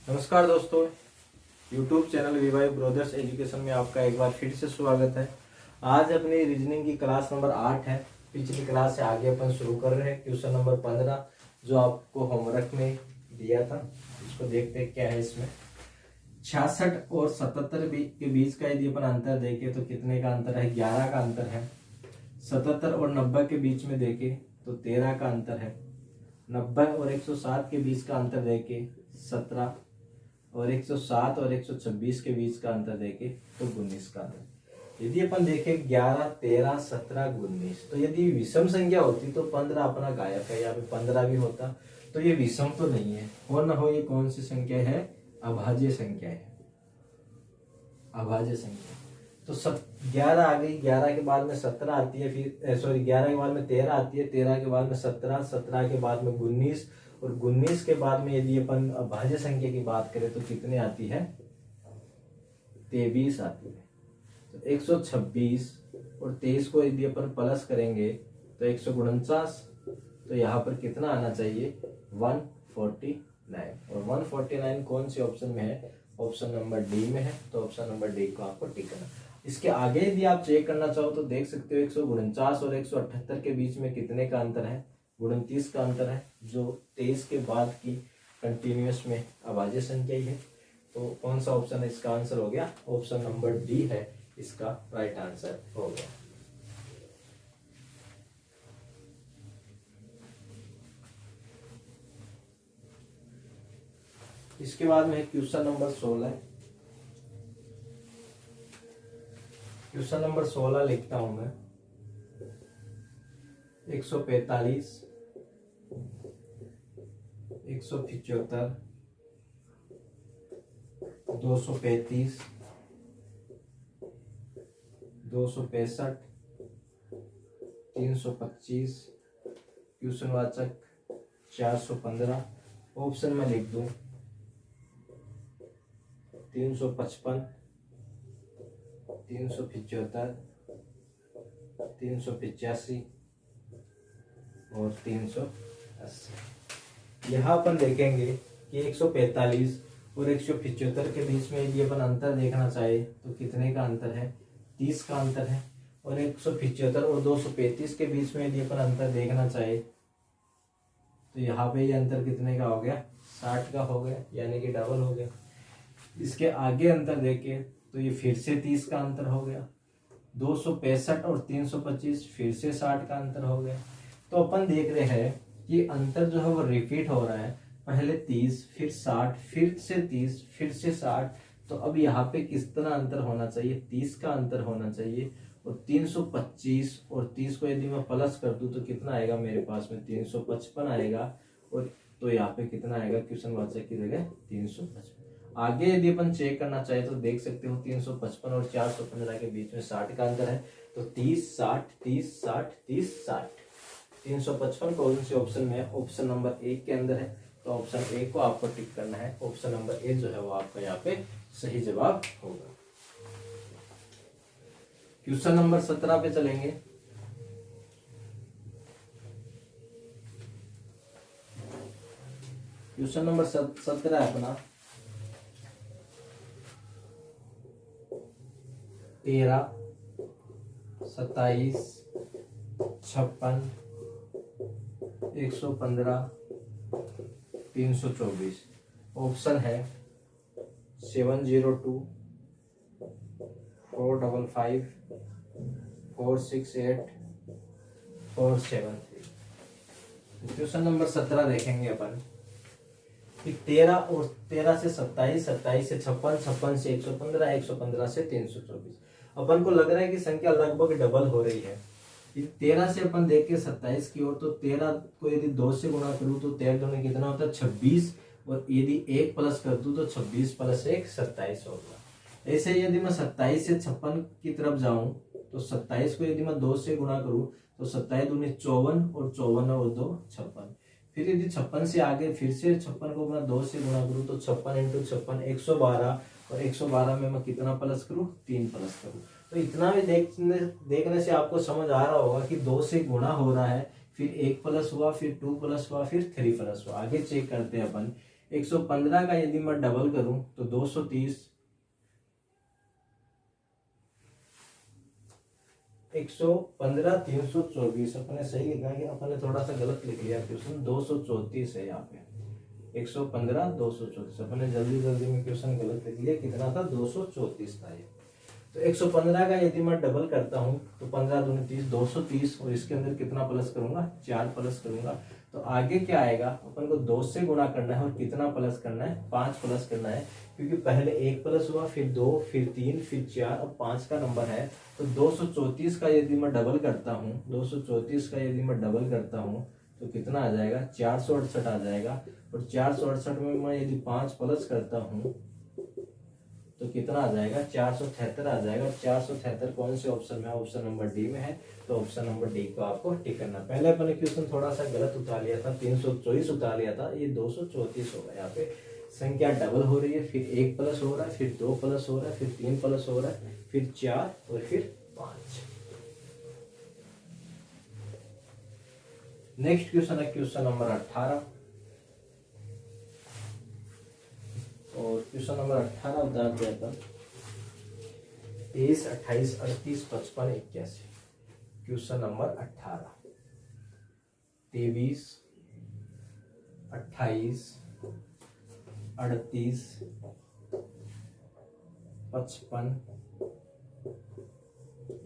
नमस्कार दोस्तों, YouTube channel VY brothers education में आपका एक बार फिर से स्वागत है। आज अपनी रीजनिंग की क्लास नंबर 8 है। पिछली क्लास से आगे अपन शुरू कर रहे हैं क्वेश्चन नंबर 15 जो आपको होमवर्क में दिया था। इसको देखते हैं क्या है इसमें। 66 और 77 के बीच का यदि अपन अंतर देखें तो कितने का अंतर है? 11 का अंतर है। 77 और 90 के बीच में देखें तो 13 का अंतर है। 90 और 107 के बीच का अंतर देखें 17 और 107 और 126 के बीच का अंतर देखें तो 19 का अंतर। यदि अपन देखें 11, 13, 17, 19 तो यदि विषम संख्या होती तो 15 अपना गायब है, यहाँ पे 15 भी होता तो ये विषम तो नहीं है। हो न हो ये कौन सी संख्या है? अभाज्य संख्या है, अभाज्य संख्या। तो 11 आ गई, 11 के बाद में 17 आती है, फिर सॉरी 11 के बाद में 13 आती है, 13 के बाद में 17, 17 के बाद में 19 और 19 के बाद में यदि अपन भाज्य संख्या की बात करें तो कितने आती है? 23 आती है। तो 126 और 23 को यदि अपन प्लस करेंगे तो 149, तो यहाँ पर कितना आना चाहिए? 149। और 149 कौन से ऑप्शन में है? ऑप्शन नंबर डी में है। तो ऑप्शन नंबर डी को आपको टिक करना। इसके आगे यदि आप चेक करना चाहो तो देख सकते हो 149 और 178 के बीच में कितने का अंतर है? 29 का अंतर है, जो 23 के बाद की कंटिन्यूअस में अभाज्य संख्या ही है। तो कौन सा ऑप्शन है इसका आंसर? हो गया ऑप्शन नंबर डी है इसका राइट आंसर हो गया। इसके बाद में क्वेश्चन नंबर 16। क्वेश्चन नंबर 16 लिखता हूं मैं। 145, 175, 235, 265, 325, क्वेश्चनवाचक 415। ऑप्शन में लिख दूं 355, 375, 385 और 380। यहाँ अपन देखेंगे कि 145 और 175 के बीच में यदि अपन अंतर देखना चाहे तो कितने का अंतर है? 30 का अंतर है। और 175 और 235 के बीच में यदि अपन अंतर देखना चाहे तो यहाँ पे ये अंतर कितने का हो गया? 60 का हो गया, यानी कि डबल हो गया। इसके आगे अंतर देखें तो ये फिर से 30 का अंतर हो गया। 265 और 325 फिर से 60 का अंतर हो गया। तो अपन देख रहे हैं कि अंतर जो है वो रिपीट हो रहा है। पहले 30, फिर 60, फिर से 30, फिर से 60। तो अब यहाँ पे कितना अंतर होना चाहिए? 30 का अंतर होना चाहिए। और 325 और 30 को यदि मैं प्लस कर दूं तो कितना आएगा मेरे पास में? 355 आएगा। और तो यहाँ पे कितना आएगा? क्वेश्चनवाचक की जगह 355। आगे यदि अपन चेक करना चाहे तो देख सकते हो 355 और 415 के बीच में 60 का अंतर है। तो 30, 60, 30, 60, 30, 60। 355 कौन से ऑप्शन में है? ऑप्शन नंबर 1 के अंदर है। तो ऑप्शन ए को आपको टिक करना है। ऑप्शन नंबर ए जो है वो आपका यहाँ पे सही जवाब होगा। क्वेश्चन नंबर 17 पे चलेंगे। क्वेश्चन नंबर 17 है अपना 13, 27, 56, 115, 324। ऑप्शन है 702, 455, 468, 473। क्वेश्चन नंबर 17 देखेंगे अपन कि 13 और 13 से 27, 27 से 56, 56 से 115, 115 से 324। अपन को लग रहा है कि संख्या लगभग डबल हो रही है। 13 से अपन देख के 27 की ओर, तो 13 को यदि 2 से गुणा करूं तो 13 दूनी कितना होता है? 26। और यदि 1 प्लस कर दूं तो 26 प्लस 1 27 होगा। ऐसे यदि मैं 27 से 56 की तरफ जाऊं तो 27 को यदि मैं 2 से गुणा करूं तो 27 दूनी 54 और 54 और 2 56। फिर यदि 56 से आगे फिर से 56 को मैं 2 से गुणा करूं तो 56 इंटू 56 112। और 112 में मैं कितना प्लस करूं? 3 प्लस करूं। तो इतना भी देखने से आपको समझ आ रहा होगा कि 2 से गुणा हो रहा है, फिर 1 प्लस हुआ, फिर 2 प्लस हुआ, फिर 3 प्लस हुआ। आगे चेक करते हैं अपन 115 का यदि मैं डबल करूं तो 230, 115 324, अपने सही लिखा है कि अपने थोड़ा सा गलत लिख लिया क्वेश्चन, 234 है यहाँ पे। 115 234, अपने जल्दी जल्दी में क्वेश्चन गलत लिख लिया, कितना था 234 था ये। तो 115 का यदि मैं डबल करता हूँ तो 15 दूनी 30, 230, और इसके अंदर कितना प्लस करूंगा, 4 प्लस करूंगा। तो आगे क्या आएगा, अपन को 2 से गुणा करना है और कितना प्लस करना है, 5 प्लस करना है, क्योंकि पहले 1 प्लस हुआ, फिर 2, फिर 3, फिर 4 और 5 का नंबर है। तो 234 का यदि मैं डबल करता हूँ, 234 का यदि मैं डबल करता हूँ तो कितना आ जाएगा, 468 आ जाएगा। और 468 में मैं यदि 5 प्लस करता हूँ तो कितना आ जाएगा, 473 आ जाएगा। 473 कौन से ऑप्शन में है, ऑप्शन नंबर डी में है। तो ऑप्शन नंबर डी को आपको टिक करना। पहले अपने क्वेश्चन थोड़ा सा गलत उतार लिया था, 324 उतार लिया था, ये 234 होगा। यहाँ पे संख्या डबल हो रही है, फिर 1 प्लस हो रहा है, फिर 2 प्लस हो रहा है, फिर 3 प्लस हो रहा है, फिर 4 और फिर 5। नेक्स्ट क्वेश्चन है क्वेश्चन नंबर 18, और क्वेश्चन नंबर 18 उतार दिया था 23, 28, 38, 55, 81। क्वेश्चन नंबर 18, 23, 28, 38, 55,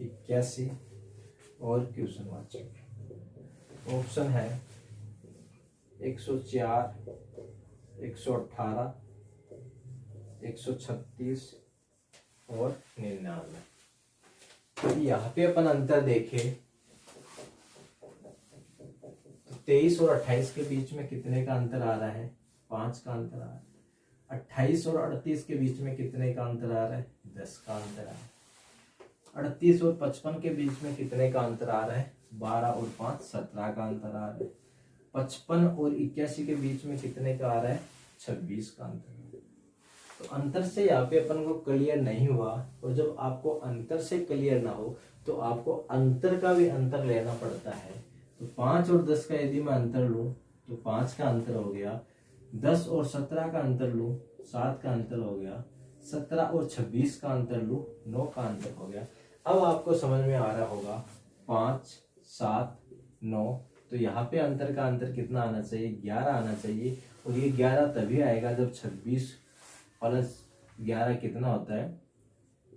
81 और क्वेश्चन वाचक। ऑप्शन है 104, 118, 136 और 99। तो यहाँ पे अपन अंतर देखें तो 23 और 28 के बीच में कितने का अंतर आ रहा है, 5 का अंतर आ रहा है। 28 और 38 के बीच में कितने का अंतर आ रहा है, 10 का अंतर आ रहा है। 38 और 55 के बीच में कितने का अंतर आ रहा है, 12 और 5 17 का अंतर आ रहा है। 55 और 81 के बीच में कितने का आ रहा है, 26 का अंतर। तो अंतर से यहाँ पे अपन को क्लियर नहीं हुआ, और जब आपको अंतर से क्लियर ना हो तो आपको अंतर का भी अंतर लेना पड़ता है। तो 5 और 10 का यदि मैं अंतर लूं तो 5 का अंतर हो गया, 10 और 17 का अंतर लूं 7 का अंतर हो गया, 17 और 26 का अंतर लूं 9 का अंतर हो गया। अब आपको समझ में आ रहा होगा 5, 7, 9, तो यहाँ पे अंतर का अंतर कितना आना चाहिए, 11 आना चाहिए। और ये 11 तभी आएगा जब 26 प्लस 11 कितना होता है,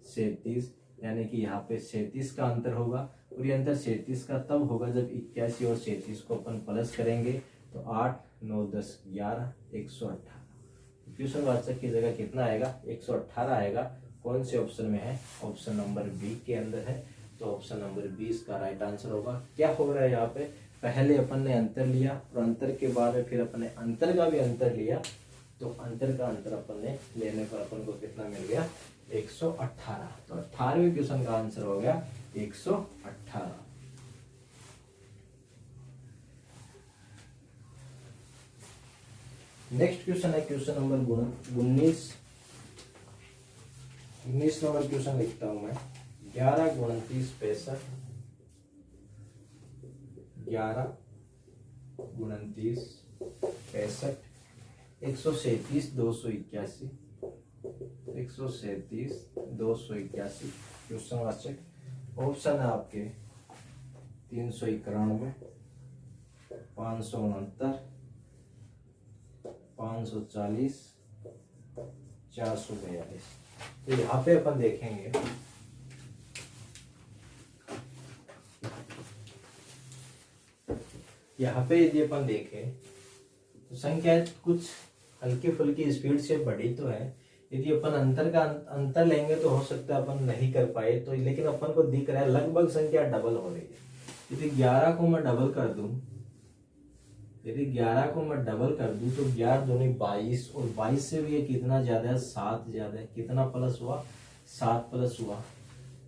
37, यानी कि यहाँ पे 37 का अंतर होगा। और ये अंतर 37 का तब होगा जब 81 और 37 को अपन प्लस करेंगे तो 8, 9, 10, 11, 118। क्वेश्चन वाचक की जगह कितना आएगा, 118 आएगा। कौन से ऑप्शन में है, ऑप्शन नंबर बी के अंदर है। तो ऑप्शन नंबर 20 का राइट आंसर होगा। क्या हो रहा है यहाँ पे, पहले अपन ने अंतर लिया और अंतर के बाद में फिर अपन ने अंतर का भी अंतर लिया, तो अंतर का अंतर अपन ने लेने पर अपन को कितना मिल गया, 118। तो 18वें क्वेश्चन का आंसर हो गया 118। नेक्स्ट क्वेश्चन है क्वेश्चन नंबर 19। 19 नंबर क्वेश्चन लिखता हूं मैं, 11 29 65, 11 29 65, 137 281, 137 281। क्वेश्चन वाचक ऑप्शन है आपके 391, 569, 540, 442। तो यहाँ पे अपन देखेंगे यहाँ पे यदि अपन देखें तो संख्या कुछ हल्की फुल्की स्पीड से बढ़ी तो है। यदि अपन अंतर लेंगे तो हो सकता है अपन नहीं कर पाए, तो लेकिन अपन को दिख रहा है लगभग संख्या डबल हो रही है। यदि 11 को मैं डबल कर दूं, यदि 11 को मैं डबल कर दूं तो 11 दूनी 22, और 22 से भी ये कितना ज्यादा है, 7 ज्यादा है। कितना प्लस हुआ, 7 प्लस हुआ।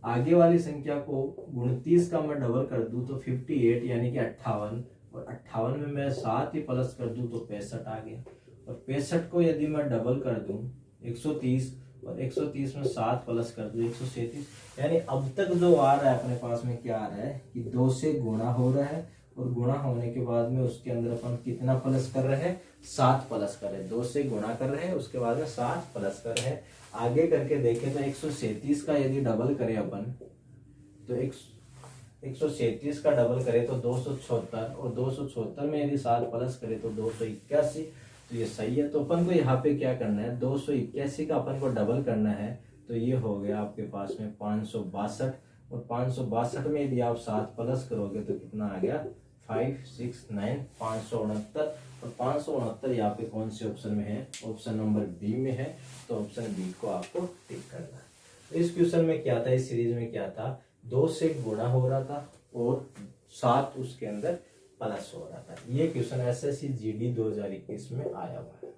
आगे वाली संख्या को 29 का मैं डबल कर दूं तो 58 यानी कि 58, और 58 में मैं 7 ही प्लस कर दूं तो 65 आ गया। और 65 को यदि मैं डबल कर दूं 130, और 130 में 7 प्लस कर दूं 137, यानी अब तक जो आ रहा है अपने पास में क्या आ रहा है कि 2 से गुणा हो रहा है और गुणा होने के बाद में उसके अंदर अपन कितना प्लस कर रहे हैं, 7 प्लस कर रहे हैं, 2 से गुणा कर रहे हैं, उसके बाद में 7 प्लस कर रहे हैं। आगे करके देखें तो 137 का यदि डबल करें अपन तो 137 का डबल करें तो 276, और 276 में यदि 7 प्लस करें तो 281। तो ये सही है। तो अपन को यहाँ पे क्या करना है, 281 का अपन को डबल करना है, तो ये हो गया आपके पास में 562, और 562 में यदि आप 7 प्लस करोगे तो कितना आ गया, 5 6 9 569। और 569 यहाँ पे कौन से ऑप्शन में है, ऑप्शन नंबर बी में है, तो ऑप्शन बी को आपको टिक करना है। तो इस क्वेश्चन में क्या था, इस सीरीज में क्या था, 2 से गुणा हो रहा था और 7 उसके अंदर प्लस हो रहा था। ये क्वेश्चन एसएससी जीडी 2021 में आया हुआ है।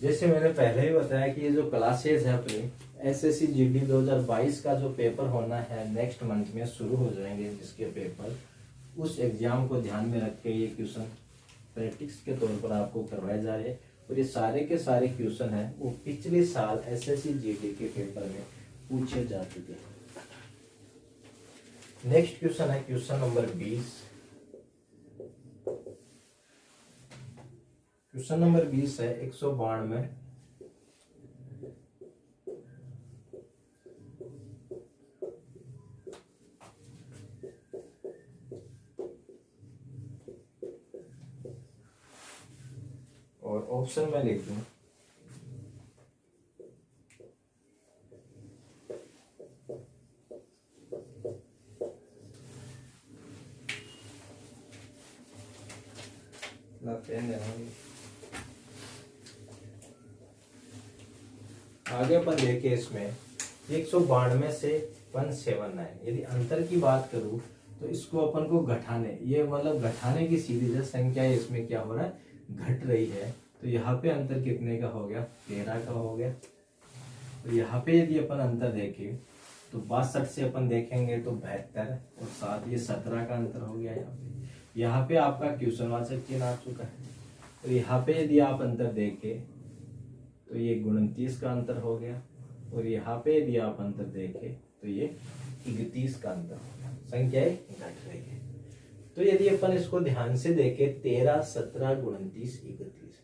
जैसे मैंने पहले ही बताया कि ये जो क्लासेज है अपनी एसएससी जीडी 2022 का जो पेपर होना है नेक्स्ट मंथ में शुरू हो जाएंगे, जिसके पेपर उस एग्जाम को ध्यान में रख के ये क्वेश्चन प्रैक्टिस के तौर पर आपको करवाए जा रहे हैं। और ये सारे के सारे क्वेश्चन हैं वो पिछले साल एसएससी जीडी के पेपर में पूछे जा चुके हैं। नेक्स्ट क्वेश्चन है क्वेश्चन नंबर 20। क्वेश्चन नंबर 20 है 192। और ऑप्शन में लिख दूं, आगे अपन देखे इसमें 192 से 179। यदि अंतर की बात करूं तो इसको अपन को घटाने, ये मतलब घटाने की सीरीज है, संख्या इसमें क्या हो रहा है, घट रही है। तो यहाँ पे अंतर कितने का हो गया, 13 का हो गया। तो यहाँ पे यदि अपन अंतर देखें तो 62 से अपन देखेंगे तो 72, और 7 ये 17 का अंतर हो गया। यहाँ पे आपका क्वेश्चन वाचक चिन्ह आ चुका है। तो यहाँ पे यदि आप अंतर देखें तो ये 29 का अंतर हो गया, और यहाँ पे यदि आप अंतर देखें तो ये 31 का अंतर हो गया। संख्याएं घट रही है। तो यदि अपन इसको ध्यान से देखें 13 17 29 31,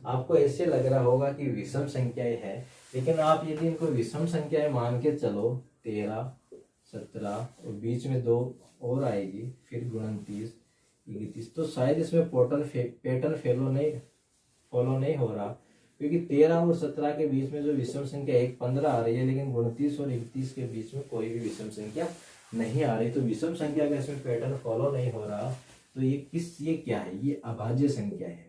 आपको ऐसे लग रहा होगा कि विषम संख्याएं है, लेकिन आप यदि इनको विषम संख्याएं मान के चलो 13 17 और बीच में 2 और आएगी, फिर 29 31, तो शायद इसमें पैटर्न फॉलो नहीं हो रहा, क्योंकि 13 और 17 के बीच में जो विषम संख्या 15 आ रही है, लेकिन 29 और 31 के बीच में कोई भी विषम संख्या नहीं आ रही। तो विषम संख्या का इसमें पैटर्न फॉलो नहीं हो रहा। तो ये क्या है, ये अभाज्य संख्या है,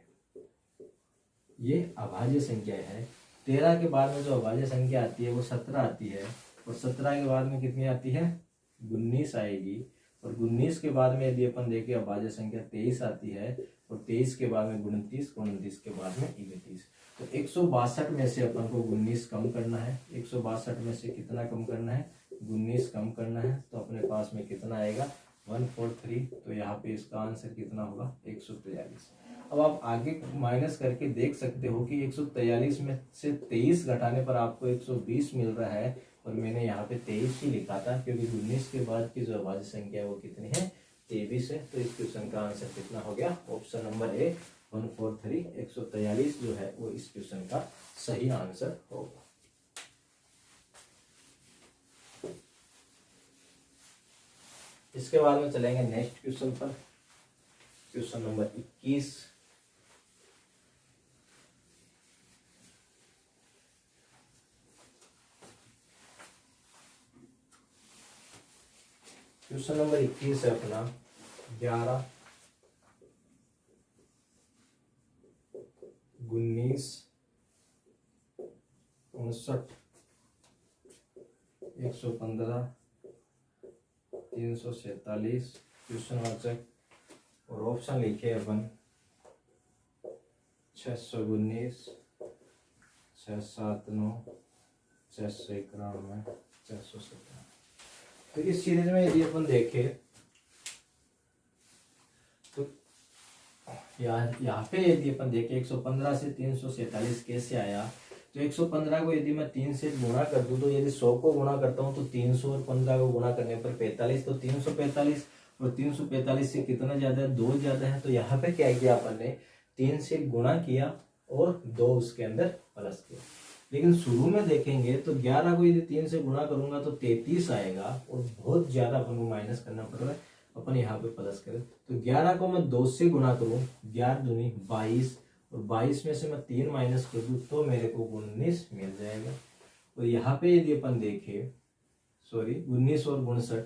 ये अभाज्य संख्या है। 13 के बाद में जो अभाज्य संख्या आती है वो 17 आती है, और 17 के बाद में कितनी आती है, 19 आएगी, और 19 के बाद में यदि अपन देखें अभाज्य संख्या 23 आती है, और 23 के बाद में 29, 29 के बाद में 31। तो 162 में से अपन को 19 कम करना है। 162 में से कितना कम करना है, 19 कम करना है। तो अपने पास में कितना आएगा, 143। तो यहाँ पे इसका आंसर कितना होगा, 143। अब आप आगे माइनस करके देख सकते हो कि 143 में से 23 घटाने पर आपको 120 मिल रहा है, और मैंने यहाँ पे 23 ही लिखा था, क्योंकि 19 के बाद की जो अभाज्य संख्या है वो कितनी है, 23 है। तो इस क्वेश्चन का आंसर कितना हो गया, ऑप्शन नंबर ए 143। 143 जो है वो इस क्वेश्चन का सही आंसर होगा। इसके बाद में चलेंगे नेक्स्ट क्वेश्चन पर, क्वेश्चन नंबर 21। क्वेश्चन नंबर 21 है अपना 11 19 59 115 347। क्वेश्चन वाचक और ऑप्शन लिखे अपन 619 679 691 617। तो इस सीरीज में यदि अपन देखें तो यहाँ पे यदि अपन देखें 115 से 347 कैसे आया, तो 115 को यदि मैं 3 से गुणा कर दूं, तो यदि 100 को गुणा करता हूं तो 300, और 15 को गुणा करने पर 45, तो 345, और 345 से कितना ज्यादा है, 2 ज्यादा है। तो यहाँ पे क्या किया अपन ने, 3 से गुणा किया और 2 उसके अंदर प्लस किया। लेकिन शुरू में देखेंगे तो 11 को यदि 3 से गुणा करूंगा तो 33 आएगा और बहुत ज्यादा अपन को माइनस करना पड़ रहा है। अपन यहाँ पे प्लस करें तो 11 को मैं 2 से गुणा करूं, 11 दूनी 22 और 22 में से मैं 3 माइनस कर दूं तो मेरे को 19 मिल जाएगा। और यहाँ पे यदि अपन देखें, सॉरी 19 और 59,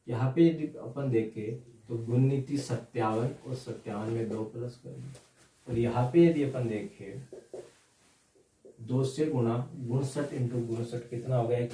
यहाँ पे यदि अपन देखें तो 19 57 और 57 में 2 प्लस कर दें। और यहाँ पे यदि अपन देखें 2 से गुणा 59 इंटू 59 कितना हो गया,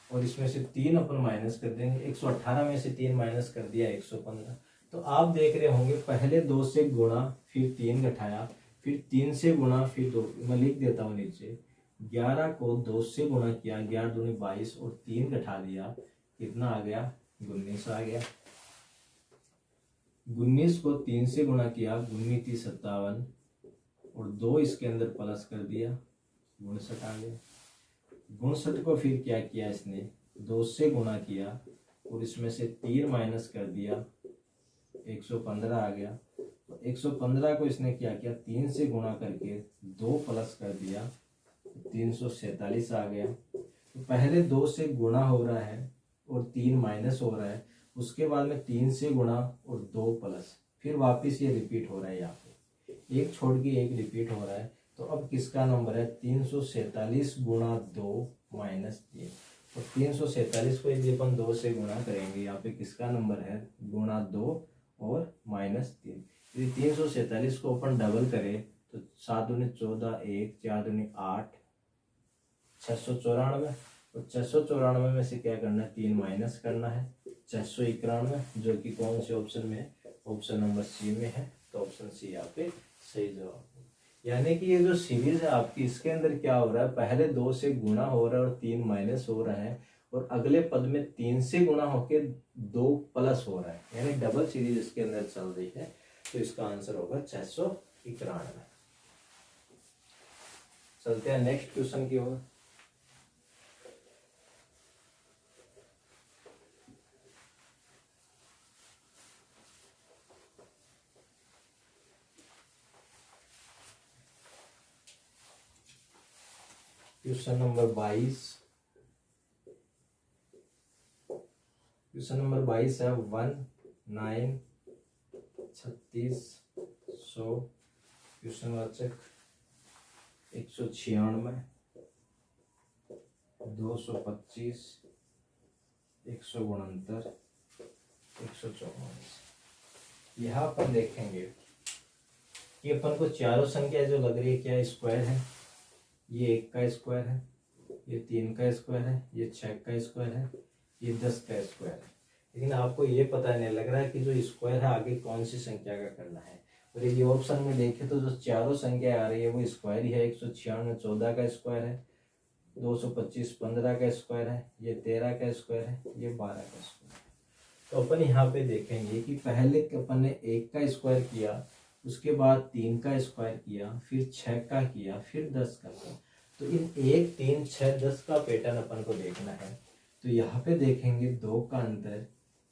और इसमें से 3 अपन माइनस कर देंगे, 118 में से 3 माइनस कर दिया 115। तो आप देख रहे होंगे पहले 2 से गुणा फिर 3 घटाया फिर 3 से गुणा फिर 2, मैं लिख देता हूँ नीचे, 11 को 2 से गुणा किया, 11 दूनी 22 और 3 घटा दिया, कितना आ गया, 19 आ गया। 19 को 3 से गुणा किया, 19 57 और 2 इसके अंदर प्लस कर दिया, 59 आ गया। 59 को फिर क्या किया इसने, 2 से गुणा किया और इसमें से 3 माइनस कर दिया, 115 आ गया। 115 को इसने क्या किया, 3 से गुणा करके 2 प्लस कर दिया, 347 आ गया। तो पहले 2 से गुणा हो रहा है और 3 माइनस हो रहा है, उसके बाद में 3 से गुणा और 2 प्लस, फिर वापस ये रिपीट हो रहा है, यहाँ पे एक छोड़ के एक रिपीट हो रहा है। तो अब किसका नंबर है, 347 गुणा 2 माइनस 3। और 347 को यदि अपन 2 से गुणा करेंगे, यहाँ पे किसका नंबर है, गुणा 2 और माइनस 3। यदि 347 को अपन डबल करें तो 7 दूनी 14, 1 4 दूनी 8, 694। और 694 में से क्या करना है, 3 माइनस करना है, 691, जो कि कौन से ऑप्शन में है, ऑप्शन नंबर सी में है। तो ऑप्शन सी यहाँ पे सही जवाब। यानी कि ये जो सीरीज है आपकी, इसके अंदर क्या हो रहा है, पहले 2 से गुणा हो रहा है और 3 माइनस हो रहा है, और अगले पद में 3 से गुणा होके 2 प्लस हो रहा है, यानी डबल सीरीज इसके अंदर चल रही है। तो इसका आंसर होगा 691। चलते हैं नेक्स्ट क्वेश्चन की ओर। Question number 22। क्वेश्चन नंबर 22 है 1 9 36 100। क्वेश्चन वाचक 196 225 169 144। यहाँ अपन देखेंगे कि अपन को चारों संख्या जो लग रही है क्या स्क्वायर है, ये 1 का स्क्वायर है, ये 3 का स्क्वायर है, ये 6 का स्क्वायर है, ये 10 का स्क्वायर है। लेकिन आपको ये पता नहीं लग रहा है कि जो स्क्वायर है आगे कौन सी संख्या का करना है। और ये ऑप्शन में देखें तो जो चारों संख्या आ रही है वो स्क्वायर ही है। 196 14 का स्क्वायर है, 225 15 का स्क्वायर है, ये 13 का स्क्वायर है, ये 12 का स्क्वायर है। तो अपन यहाँ पे देखेंगे कि पहले अपन ने 1 का स्क्वायर किया, उसके बाद 3 का स्क्वायर किया, फिर 6 का किया, फिर 10 का किया। तो इन 1 3 6 10 का पैटर्न अपन को देखना है। तो यहाँ पे देखेंगे 2 का अंतर,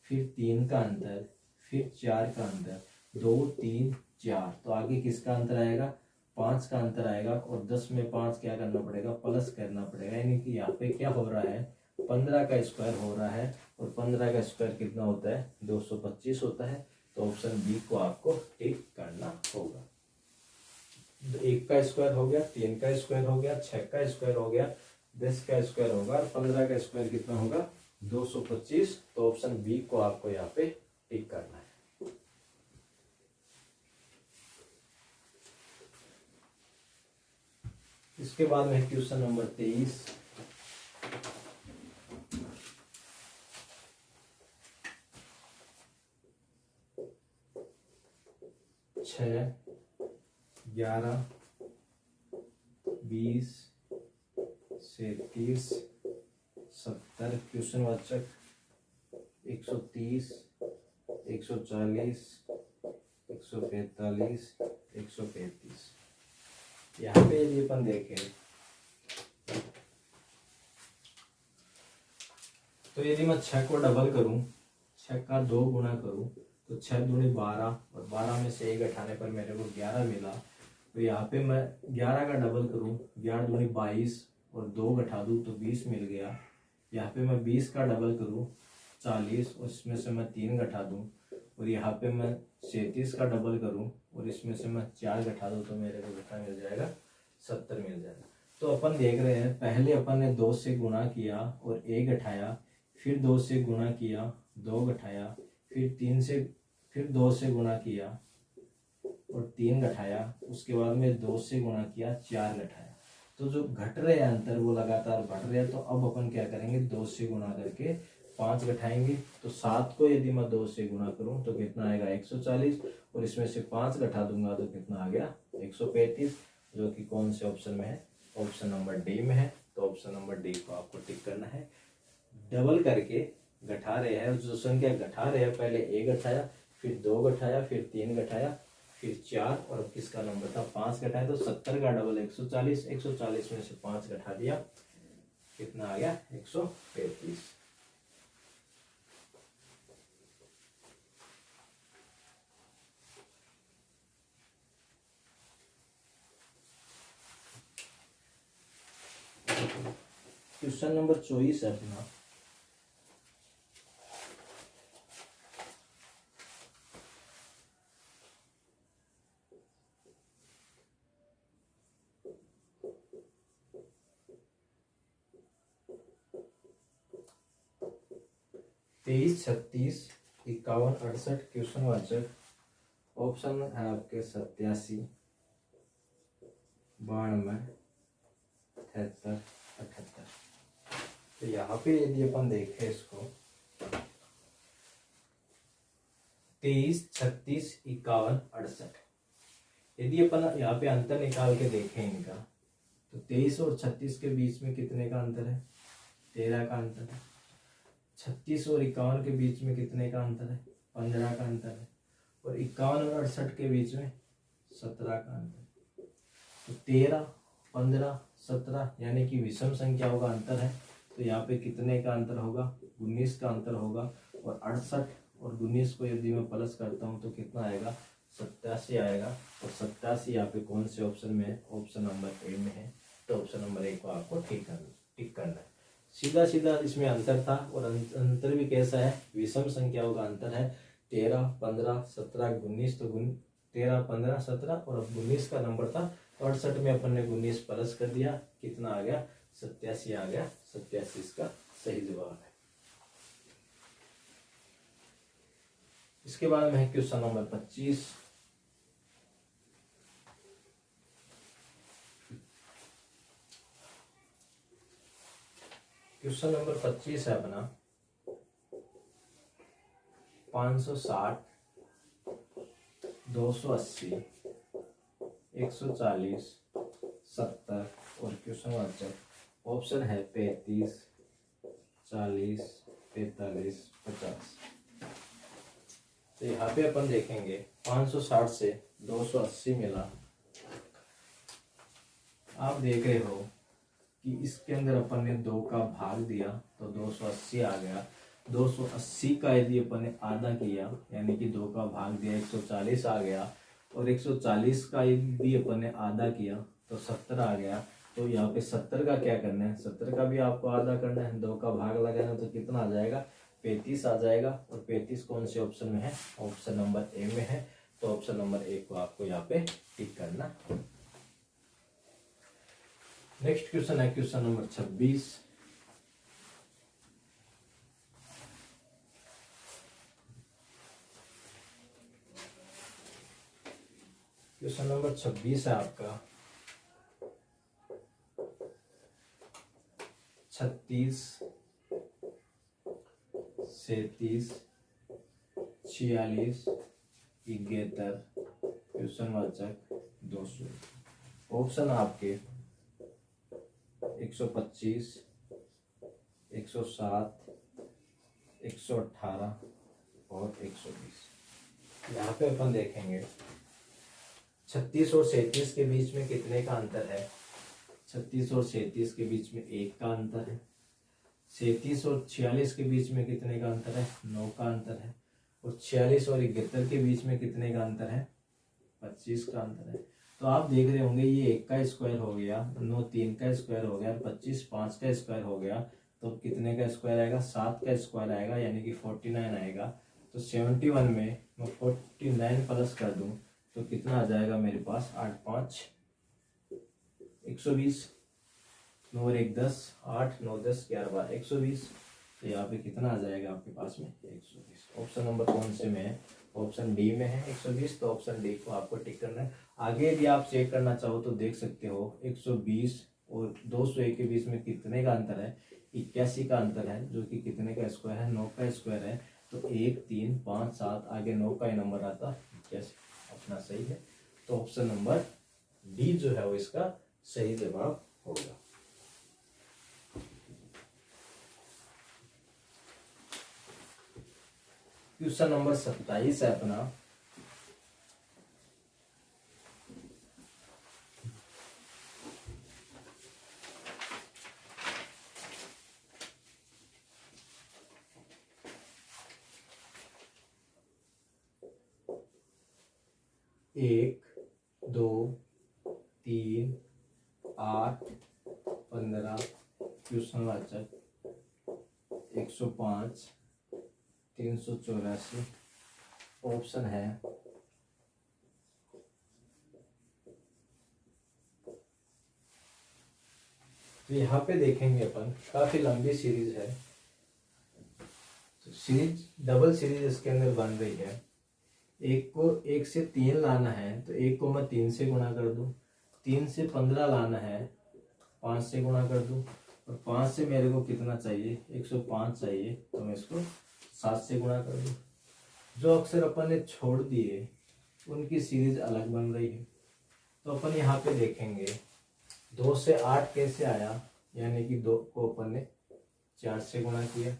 फिर 3 का अंतर, फिर 4 का अंतर, 2 3 4। तो आगे किसका अंतर आएगा, 5 का अंतर आएगा। और 10 में 5 क्या करना पड़ेगा, प्लस करना पड़ेगा। यानी कि यहाँ पे क्या हो रहा है, 15 का स्क्वायर हो रहा है, और 15 का स्क्वायर कितना होता है, 225 होता है। तो ऑप्शन बी को आपको टिक करना होगा। तो 1 का स्क्वायर हो गया, 3 का स्क्वायर हो गया, 6 का स्क्वायर हो गया, 10 का स्क्वायर होगा, और 15 का स्क्वायर कितना होगा, 225। तो ऑप्शन बी को आपको यहाँ पे टिक करना है। इसके बाद में क्वेश्चन नंबर 23। छः 11 20 37 70। क्वेश्चन वाचक 130 140 145 135। यहाँ पे यदि अपन देखें तो यदि मैं 6 को डबल करूं, 6 का 2 गुना करूं, तो 6 दूनी 12 और 12 में से 1 घटाने पर मेरे को 11 मिला। तो यहाँ पे मैं 11 का डबल करूं, 11 दूनी 22 और 2 घटा दूं तो 20 मिल गया। यहाँ पे मैं 20 का डबल करूं 40 और इसमें से मैं 3 घटा दूं, और यहाँ पे मैं 37 का डबल करूं और इसमें से मैं 4 घटा दूं तो मेरे को कितना मिल जाएगा, 70 मिल जाएगा। तो अपन देख रहे हैं, पहले अपन ने 2 से गुणा किया और 1 घटाया, फिर 2 से गुणा किया 2 घटाया, फिर 2 से गुणा किया और 3 घटाया, उसके बाद में 2 से गुणा किया 4 घटाया। तो जो घट रहे हैं अंतर वो लगातार बढ़ रहे हैं। तो अब अपन क्या करेंगे, 2 से गुणा करके 5 घटाएंगे। तो 7 को यदि मैं 2 से गुणा करूं तो कितना आएगा, 140, और इसमें से 5 घटा दूंगा तो कितना आ गया, 135, जो कि कौन से ऑप्शन में है, ऑप्शन नंबर डी में है। तो ऑप्शन नंबर डी को आपको टिक करना है। डबल करके घटा रहे हैं, जो संख्या घटा रहे हैं, पहले 1 घटाया, फिर 2 घटाया, फिर 3 घटाया, फिर 4, और अब किसका नंबर था, 5 घटाया। तो 70 का डबल 140, 140 में से 5 घटा दिया, कितना आ गया, 135। क्वेश्चन नंबर 24 है अपना। तेईस, 36, 51, 68 क्वेश्चन वाचक ऑप्शन है आपके 87, 92, 73, 78। तो यहाँ पे यदि अपन देखें इसको, 23, 36, 51, 68, यदि अपन यहाँ पे अंतर निकाल के देखें इनका, तो 23 और 36 के बीच में कितने का अंतर है, 13 का अंतर है। 36 और 51 के बीच में कितने का अंतर है, 15 का अंतर है। और 51 और 68 के बीच में 17 का अंतर है। तो 13, 15, 17 यानी कि विषम संख्याओं का अंतर है। तो यहाँ पे कितने का अंतर होगा, 19 का अंतर होगा। और 68 और 19 को यदि मैं प्लस करता हूँ तो कितना आएगा, 87 आएगा। और 87 यहाँ पे कौन से ऑप्शन में है, ऑप्शन नंबर ए में है। तो ऑप्शन नंबर ए को आपको टिक करना है। सीधा सीधा इसमें अंतर था, और अंतर भी कैसा है, विषम संख्याओं का अंतर है। 13, 15, 17, 19, तो 13, 15, 17 और अब 19 का नंबर था। 68 में अपन ने 19 प्लस कर दिया, कितना आ गया, 87 आ गया। 87 इसका सही जवाब है। इसके बाद में है क्वेश्चन नंबर 25। क्वेश्चन नंबर 25 है अपना 560, 280, 140, 70 और क्वेश्चन वाचक ऑप्शन है 35, 40, 45, 50। तो यहाँ पे अपन देखेंगे 560 से 280 मिला। आप देख रहे हो कि इसके अंदर अपन ने 2 का भाग दिया तो 280 आ गया। 280 का यदि अपन ने आधा किया यानी कि 2 का भाग दिया 140 आ गया। और 140 का यदि अपन ने आधा किया तो 70 आ गया। तो यहाँ पे 70 का क्या करना है, 70 का भी आपको आधा करना है, 2 का भाग लगाना तो कितना आ जाएगा, 35 आ जाएगा। और 35 कौन से ऑप्शन में है, ऑप्शन नंबर ए में है। तो ऑप्शन नंबर ए को आपको यहाँ पे टिक करना। नेक्स्ट क्वेश्चन है क्वेश्चन नंबर 26। क्वेश्चन नंबर 26 है आपका 36, 37, 46, 71 क्वेश्चन वाचक 200। ऑप्शन आपके 125, 107, 118 और 120। यहाँ पे अपन देखेंगे 36 और 37 के बीच में कितने का अंतर है। 36 और 37 के बीच में 1 का अंतर है। 37 और 46 के बीच में कितने का अंतर है? 9 का अंतर है। और 46 और 71 के बीच में कितने का अंतर है? 25 का अंतर है। तो आप देख रहे होंगे ये 1 का स्क्वायर हो गया, 9 3 का स्क्वायर हो गया, 25 5 का स्क्वायर हो गया, तो कितने का स्क्वायर आएगा? 7 का स्क्वायर आएगा, यानी कि 49 आएगा। तो 71 में मैं 49 प्लस कर दूं तो कितना आ जाएगा मेरे पास? 8 5 120, 9 और 1 10, 8 9 10 11 12 120। तो यहाँ पे कितना आ जाएगा आपके पास में? 120। ऑप्शन नंबर कौन से में है? ऑप्शन डी में है 120। तो ऑप्शन डी को आपको टिक करना है। आगे यदि आप चेक करना चाहो तो देख सकते हो 120 और 201 के बीच में कितने का अंतर है? 81 का अंतर है, जो कि कितने का स्क्वायर है? 9 का स्क्वायर है। तो 1 3 5 7 आगे 9 का ही नंबर आता, 81 अपना सही है। तो ऑप्शन नंबर डी जो है वो इसका सही जवाब होगा। क्वेश्चन नंबर 27 है अपना। एक 2 3 8 15 क्वेश्चन वाचक 105 384 ऑप्शन है तो यहाँ पे देखेंगे अपन, काफी लंबी सीरीज है। तो सीरीज डबल सीरीज इसके अंदर बन रही है। एक को 1 से 3 लाना है तो 1 को मैं 3 से गुणा कर दूं, 3 से 15 लाना है 5 से गुणा कर दूं, और 5 से मेरे को कितना चाहिए? 105 चाहिए, तो मैं इसको 7 से गुणा कर दूं। जो अक्षर अपन ने छोड़ दिए उनकी सीरीज अलग बन रही है। तो अपन यहाँ पे देखेंगे 2 से 8 कैसे आया, यानी कि 2 को अपन ने 4 से गुणा किया,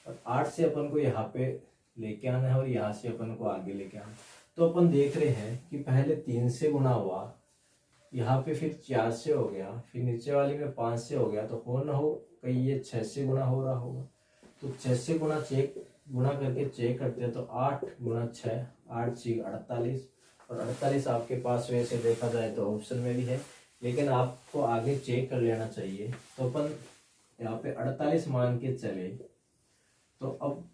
और 8 से अपन को यहाँ पे लेके आना है और यहाँ से अपन को आगे लेके आना है। तो अपन देख रहे हैं कि पहले 3 से गुणा हुआ, यहाँ पे फिर 4 से हो गया, फिर नीचे वाली में 5 से हो गया, तो हो ना हो कहीं ये 6 से गुणा हो रहा होगा। तो 6 से गुणा करके चेक करते हैं तो 8 गुणा 6 8 6 48, और 48 आपके पास वैसे देखा जाए तो ऑप्शन में भी है, लेकिन आपको आगे चेक कर लेना चाहिए। तो अपन यहाँ पे 48 मान के चले, तो अब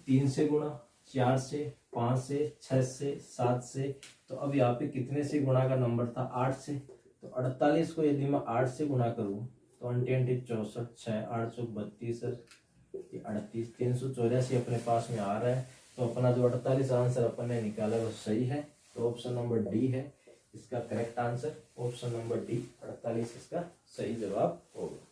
3 से गुणा, 4 से, 5 से, 6 से, 7 से, तो अब यहाँ पे कितने से गुणा का नंबर था? 8 से। तो 48 को यदि मैं 8 से गुणा करूँ तो 8 64 6 8 32 38 384 अपने पास में आ रहा है। तो अपना जो 48 आंसर अपन ने निकाला वो सही है। तो ऑप्शन नंबर डी है इसका correct answer. Option number D 48 इसका सही जवाब होगा।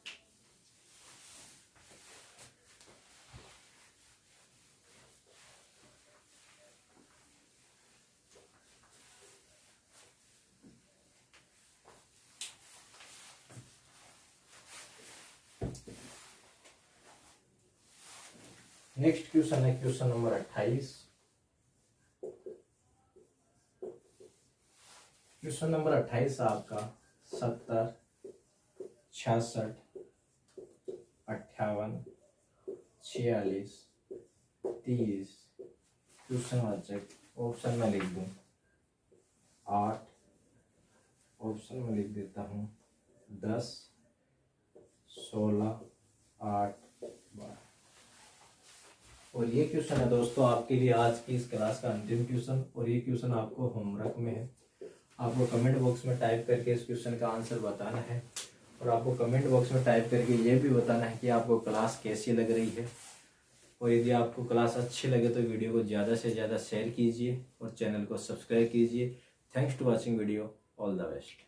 नेक्स्ट क्वेश्चन है क्वेश्चन नंबर 28। क्वेश्चन नंबर 28 आपका 70 66 58 46 30 क्वेश्चन वाचक ऑप्शन में लिख दूं 8, ऑप्शन में लिख देता हूं 10 16 8 12। और ये क्वेश्चन है दोस्तों आपके लिए आज की इस क्लास का अंतिम क्वेश्चन, और ये क्वेश्चन आपको होमवर्क में है। आपको कमेंट बॉक्स में टाइप करके इस क्वेश्चन का आंसर बताना है, और आपको कमेंट बॉक्स में टाइप करके ये भी बताना है कि आपको क्लास कैसी लग रही है। और यदि आपको क्लास अच्छी लगे तो वीडियो को ज़्यादा से ज़्यादा शेयर कीजिए और चैनल को सब्सक्राइब कीजिए। Thanks to watching video. All the best.